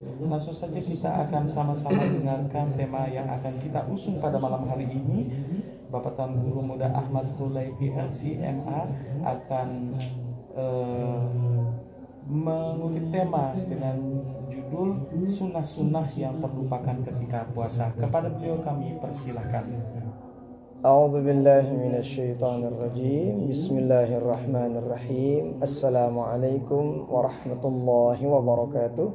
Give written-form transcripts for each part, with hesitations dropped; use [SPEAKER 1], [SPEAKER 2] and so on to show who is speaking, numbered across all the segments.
[SPEAKER 1] Langsung saja kita akan sama-sama dengarkan tema yang akan kita usung pada malam hari ini. Bapak Tuan Guru Muda Ahmad Hulaifi LCMA akan mengutip tema dengan judul sunnah-sunnah yang terlupakan ketika puasa. Kepada beliau kami persilahkan.
[SPEAKER 2] A'udzu billahi minasyaitonir rajim. Bismillahirrahmanirrahim. Assalamualaikum warahmatullahi wabarakatuh.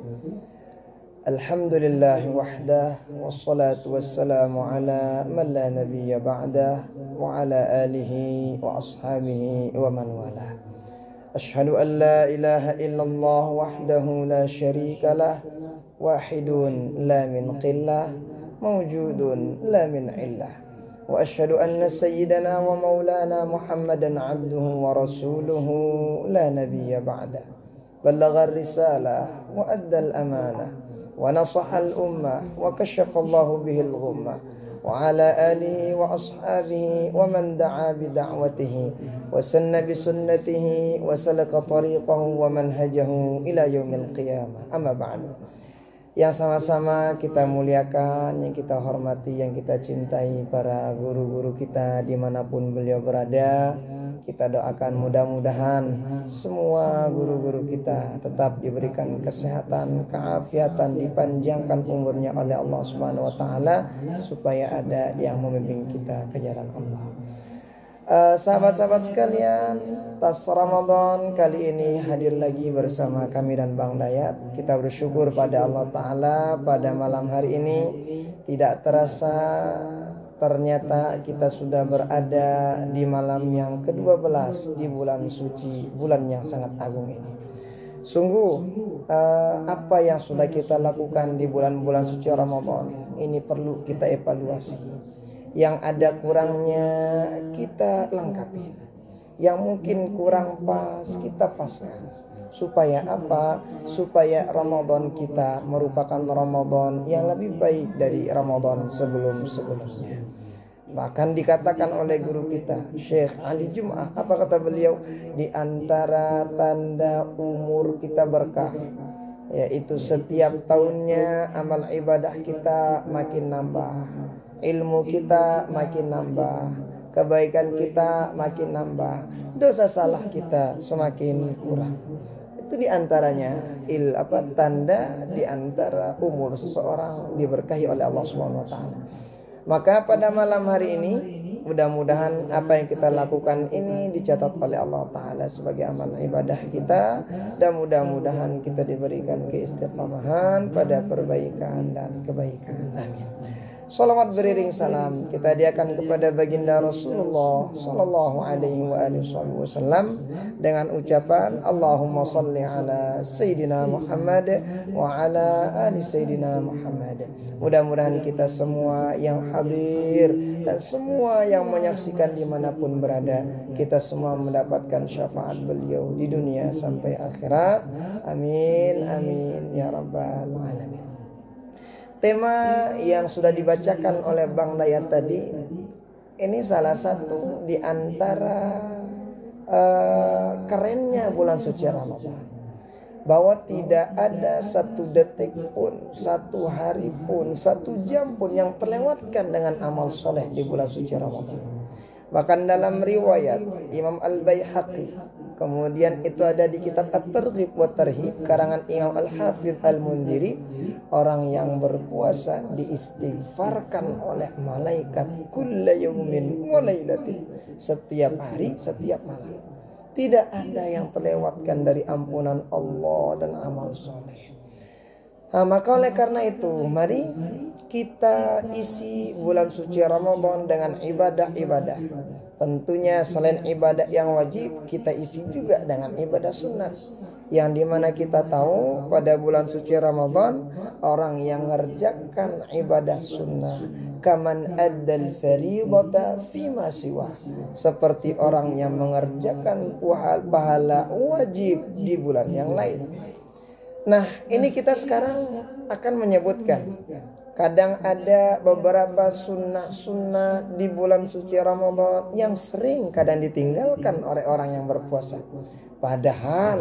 [SPEAKER 2] Alhamdulillahi wahdah wassalatu wassalamu ala man la nabiyya ba'dah wa ala alihi wa ashabihi wa man walah. Asyhadu an la ilaha illallah wahdahu la syarika lah, wahidun la min qillah, mawjudun la min illah. Wa asyhadu anna sayyidana wa maulana Muhammadan abduhu wa rasuluhu la nabiyya ba'dah. Ballagha ar-risalah wa adda al-amanah wa nasaha al-ummah wa kashafa Allahu bihi al-ghummah wa ala alihi wa ashabihi wa man da'a bi da'watihi wa sanna bi sunnatihi wa salaka tariqahu wa manhajahu ila yaumil qiyamah. Amma ba'du. Yang sama-sama kita muliakan, yang kita hormati, yang kita cintai para guru-guru kita dimanapun beliau berada. Kita doakan mudah-mudahan semua guru-guru kita tetap diberikan kesehatan, keafiatan, dipanjangkan umurnya oleh Allah Subhanahu wa taala supaya ada yang membimbing kita ke jalan Allah. Sahabat-sahabat sekalian, tas Ramadan kali ini hadir lagi bersama kami dan Bang Dayat. Kita bersyukur pada Allah Ta'ala pada malam hari ini. Tidak terasa ternyata kita sudah berada di malam yang ke-12 di bulan suci, bulan yang sangat agung ini. Sungguh apa yang sudah kita lakukan di bulan-bulan suci Ramadan ini perlu kita evaluasi. Yang ada kurangnya kita lengkapi, yang mungkin kurang pas kita paskan. Supaya apa? Supaya Ramadan kita merupakan Ramadan yang lebih baik dari Ramadan sebelum-sebelumnya. Bahkan dikatakan oleh guru kita Syekh Ali Jum'ah, apa kata beliau? Di antara tanda umur kita berkah, yaitu setiap tahunnya amal ibadah kita makin nambah, ilmu kita makin nambah, kebaikan kita makin nambah, dosa salah kita semakin kurang. Itu diantaranya tanda diantara umur seseorang diberkahi oleh Allah Subhanahu wa taala. Maka pada malam hari ini mudah-mudahan apa yang kita lakukan ini dicatat oleh Allah Ta'ala sebagai amal ibadah kita, dan mudah-mudahan kita diberikan keistiqamahan pada perbaikan dan kebaikan. Amin. Salawat beriring salam kita hadiahkan kepada baginda Rasulullah sallallahu alaihi wasallam dengan ucapan Allahumma salli ala Sayyidina Muhammad wa ala ali Sayyidina Muhammad. Mudah-mudahan kita semua yang hadir dan semua yang menyaksikan dimanapun berada, kita semua mendapatkan syafaat beliau di dunia sampai akhirat. Amin amin ya rabbal alamin. Tema yang sudah dibacakan oleh Bang Dayat tadi ini salah satu di antara kerennya bulan suci Ramadan, bahwa tidak ada satu detik pun, satu hari pun, satu jam pun yang terlewatkan dengan amal soleh di bulan suci Ramadan. Bahkan dalam riwayat Imam Al-Baihaqi, kemudian itu ada di kitab At-Targhib wa Tarhib karangan Imam Al-Hafidh Al-Mundhiri, orang yang berpuasa diistighfarkan oleh malaikat kulla yaumin wa lailatin, setiap hari, setiap malam. Tidak ada yang terlewatkan dari ampunan Allah dan amal soleh. Maka oleh karena itu, mari kita isi bulan suci Ramadan dengan ibadah-ibadah. Tentunya selain ibadah yang wajib, kita isi juga dengan ibadah sunat. Yang dimana kita tahu pada bulan suci Ramadan, orang yang mengerjakan ibadah sunnah kaman addal fariidata fima siwa, seperti orang yang mengerjakan pahala wajib di bulan yang lain. Nah, ini kita sekarang akan menyebutkan, kadang ada beberapa sunnah-sunnah di bulan suci Ramadan yang sering kadang ditinggalkan oleh orang yang berpuasa. Padahal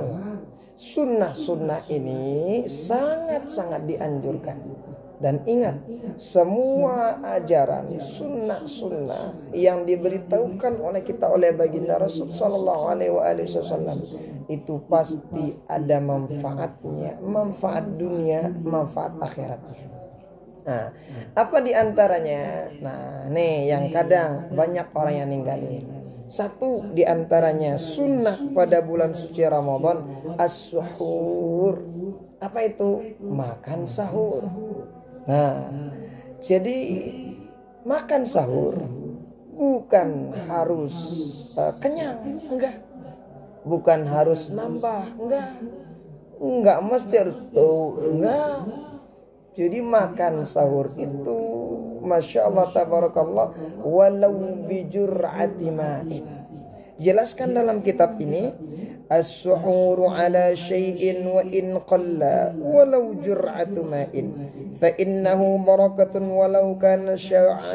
[SPEAKER 2] sunnah-sunnah ini sangat-sangat dianjurkan. Dan ingat, semua ajaran sunnah-sunnah yang diberitahukan oleh kita oleh baginda Rasul Sallallahu Alaihi Wasallam itu pasti ada manfaatnya, manfaat dunia, manfaat akhiratnya. Nah, apa diantaranya? Nah, nih yang kadang banyak orang yang ninggalin. Satu diantaranya sunnah pada bulan suci Ramadan, as-suhur. Apa itu? Makan sahur. Nah, jadi makan sahur bukan harus kenyang, enggak. Bukan harus nambah, enggak mesti harus enggak. Jadi makan sahur itu, masya Allah tabarakallah, walau bijur'ati ma'in. Jelaskan dalam kitab ini, as-suhuru ala syai'in wa in qalla walau jur'atu ma'in fa innahu barakatun walau kana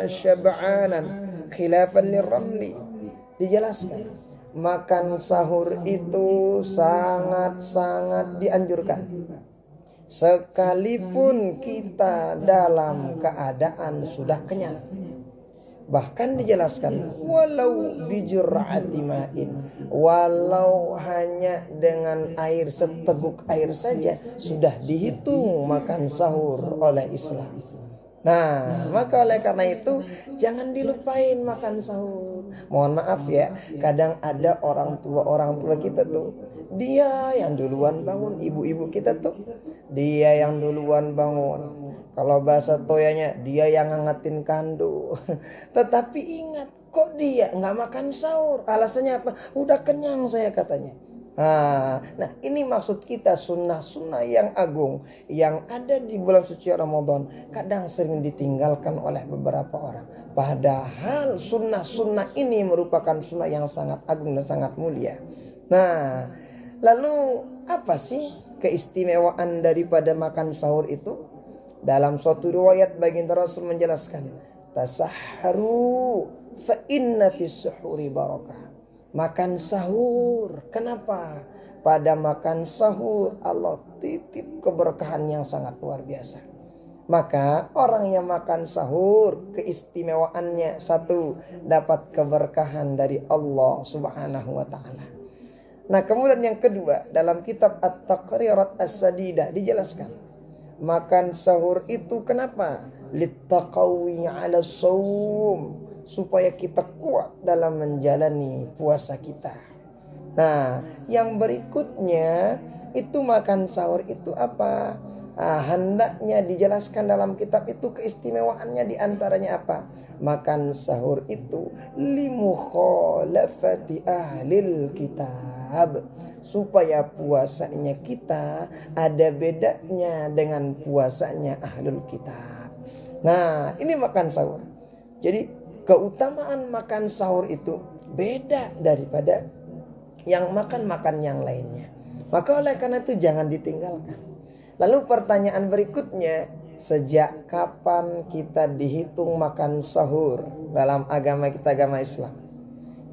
[SPEAKER 2] syab'anan khilafan lirramli. Dijelaskan, makan sahur itu sangat-sangat dianjurkan sekalipun kita dalam keadaan sudah kenyang. Bahkan dijelaskan walau bijur'ati ma'in, walau hanya dengan air seteguk air saja sudah dihitung makan sahur oleh Islam. Nah, maka oleh karena itu jangan dilupain makan sahur. Mohon maaf ya, kadang ada orang tua kita tuh, dia yang duluan bangun, ibu-ibu kita tuh, dia yang duluan bangun. Kalau bahasa toyanya, dia yang ngangetin kandu. Tetapi ingat, kok dia nggak makan sahur? Alasannya apa? Udah kenyang saya katanya. Nah ini maksud kita sunnah-sunnah yang agung yang ada di bulan suci Ramadan kadang sering ditinggalkan oleh beberapa orang. Padahal sunnah-sunnah ini merupakan sunnah yang sangat agung dan sangat mulia. Nah, lalu apa sih keistimewaan daripada makan sahur itu? Dalam suatu riwayat baginda Rasul menjelaskan, tasahharu fa inna fis suhuri barakah. Makan sahur. Kenapa? Pada makan sahur Allah titip keberkahan yang sangat luar biasa. Maka orang yang makan sahur keistimewaannya satu, dapat keberkahan dari Allah Subhanahu wa taala. Nah, kemudian yang kedua, dalam kitab At-Taqrirat As-Sadidah dijelaskan, makan sahur itu kenapa? Littaqawi 'ala shaum, supaya kita kuat dalam menjalani puasa kita. Nah, yang berikutnya itu makan sahur itu apa? Hendaknya dijelaskan dalam kitab itu keistimewaannya diantaranya apa? Makan sahur itu limukhalafati ahlil kitab, supaya puasanya kita ada bedanya dengan puasanya ahlul kitab. Nah, ini makan sahur. Jadi keutamaan makan sahur itu beda daripada yang makan-makan yang lainnya. Maka oleh karena itu jangan ditinggalkan. Lalu pertanyaan berikutnya, sejak kapan kita dihitung makan sahur dalam agama kita, agama Islam?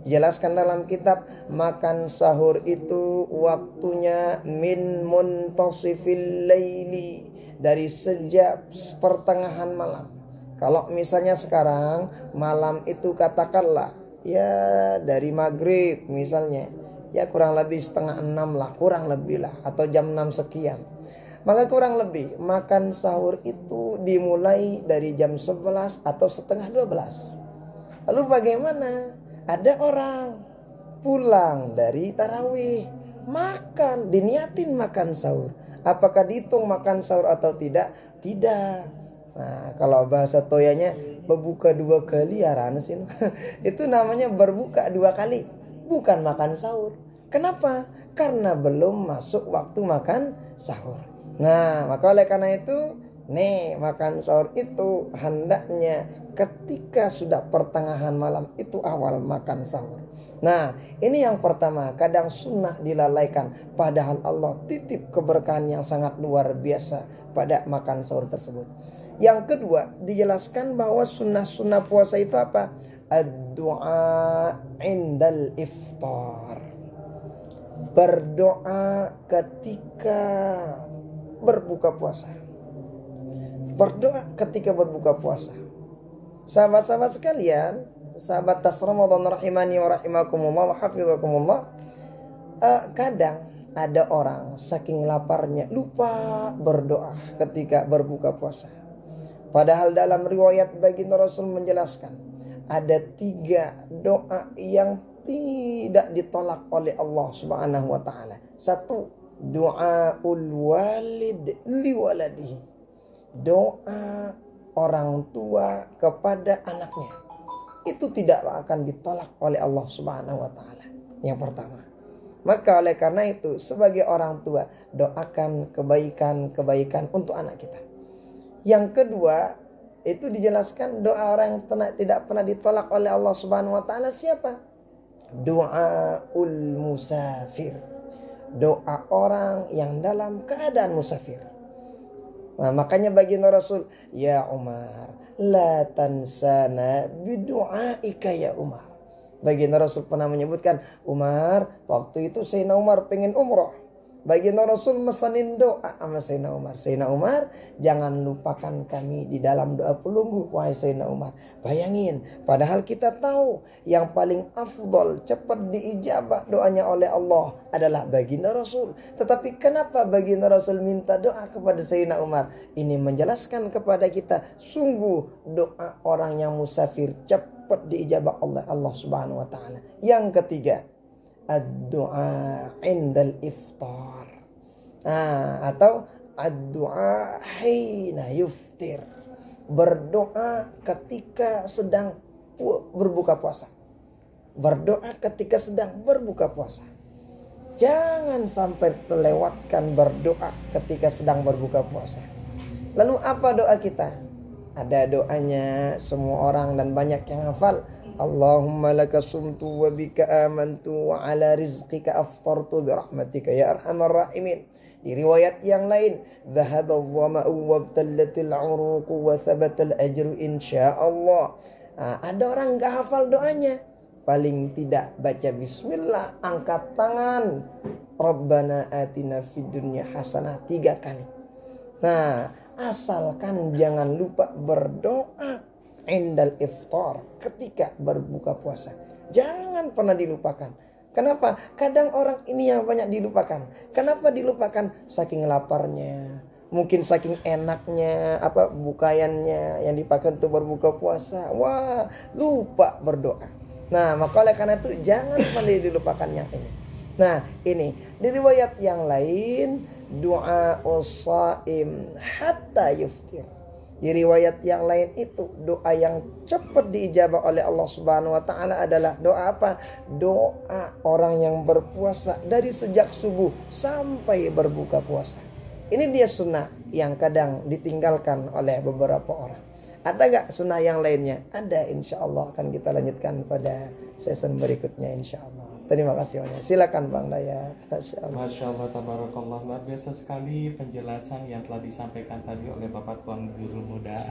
[SPEAKER 2] Dijelaskan dalam kitab, makan sahur itu waktunya min muntasifil laili, dari sejak pertengahan malam. Kalau misalnya sekarang malam itu katakanlah ya dari maghrib misalnya, ya kurang lebih 5:30 lah, kurang lebih lah, atau jam 6 sekian. Maka kurang lebih makan sahur itu dimulai dari jam 11 atau setengah 12. Lalu bagaimana? Ada orang pulang dari tarawih, makan, diniatin makan sahur. Apakah dihitung makan sahur atau tidak? Tidak. Nah, kalau bahasa toyanya berbuka 2 kali ya sih. Itu namanya berbuka 2 kali, bukan makan sahur. Kenapa? Karena belum masuk waktu makan sahur. Nah, maka oleh karena itu, nih makan sahur itu hendaknya ketika sudah pertengahan malam, itu awal makan sahur. Nah, ini yang pertama, kadang sunnah dilalaikan, padahal Allah titip keberkahan yang sangat luar biasa pada makan sahur tersebut. Yang kedua, dijelaskan bahwa sunnah-sunnah puasa itu apa? Ad-du'a indal iftar. berdoa ketika berbuka puasa. Berdoa ketika berbuka puasa. Sahabat-sahabat sekalian, sahabat tas Ramadan rahimani wa rahimakumullah wa hafizakumullah, kadang ada orang saking laparnya lupa berdoa ketika berbuka puasa. Padahal dalam riwayat baginda Rasul menjelaskan ada 3 doa yang tidak ditolak oleh Allah Subhanahu wa taala. 1, doaul walid liwaladihi. Doa orang tua kepada anaknya. Itu tidak akan ditolak oleh Allah Subhanahu wa taala. Yang pertama. Maka oleh karena itu sebagai orang tua doakan kebaikan-kebaikan untuk anak kita. Yang kedua, itu dijelaskan doa orang yang tidak pernah ditolak oleh Allah Subhanahu wa taala siapa? Doaul musafir. Doa orang yang dalam keadaan musafir. Nah, makanya baginda Rasul, ya Umar, la tansana bidu'aika ya Umar. Baginda Rasul pernah menyebutkan, Umar, waktu itu Sayyidina Umar pengen umroh. Baginda Rasul mesanin doa sama Sayyidina Umar. Sayyidina Umar, jangan lupakan kami di dalam doa pelunggu, wahai Sayyidina Umar. Bayangin, padahal kita tahu yang paling afdol, cepat diijabah doanya oleh Allah adalah baginda Rasul. Tetapi kenapa baginda Rasul minta doa kepada Sayyidina Umar? Ini menjelaskan kepada kita, sungguh doa orang yang musafir cepat diijabah oleh Allah Subhanahu wa taala. Yang ketiga, ad-du'a indal iftar. Atau ad-du'a hina yuftir. Berdoa ketika sedang berbuka puasa. Berdoa ketika sedang berbuka puasa. Jangan sampai terlewatkan berdoa ketika sedang berbuka puasa. Lalu apa doa kita? Ada doanya semua orang dan banyak yang hafal. Allahumma laka sumtu wa bika amantu wa ala rizqika aftartu bi rahmatika ya arhamar rahimin. Di riwayat yang lain, dhahabal dhama'u wabtallatil 'uruqu wa thabatal ajru insyaallah. Ada orang enggak hafal doanya. Paling tidak baca bismillah, angkat tangan. Rabbana atina fid dunya hasanah 3 kali. Nah, asalkan jangan lupa berdoa indal iftar, ketika berbuka puasa. Jangan pernah dilupakan. Kenapa? Kadang orang ini yang banyak dilupakan. Kenapa dilupakan? Saking laparnya, mungkin saking enaknya bukayannya yang dipakai untuk berbuka puasa. Wah, lupa berdoa. Nah, maka oleh karena itu jangan pernah dilupakan yang ini. Nah, ini di riwayat yang lain, doa usaim hatta yuftir. Di riwayat yang lain itu doa yang cepat diijabah oleh Allah Subhanahu wa taala adalah doa apa? Doa orang yang berpuasa dari sejak subuh sampai berbuka puasa. Ini dia sunnah yang kadang ditinggalkan oleh beberapa orang. Ada gak sunnah yang lainnya? Ada, insya Allah akan kita lanjutkan pada season berikutnya insya Allah. Terima kasih banyak. Silakan Bang Dayat.
[SPEAKER 1] Masya Allah, tabarakallah, luar biasa sekali penjelasan yang telah disampaikan tadi oleh Bapak Tuan Guru Muda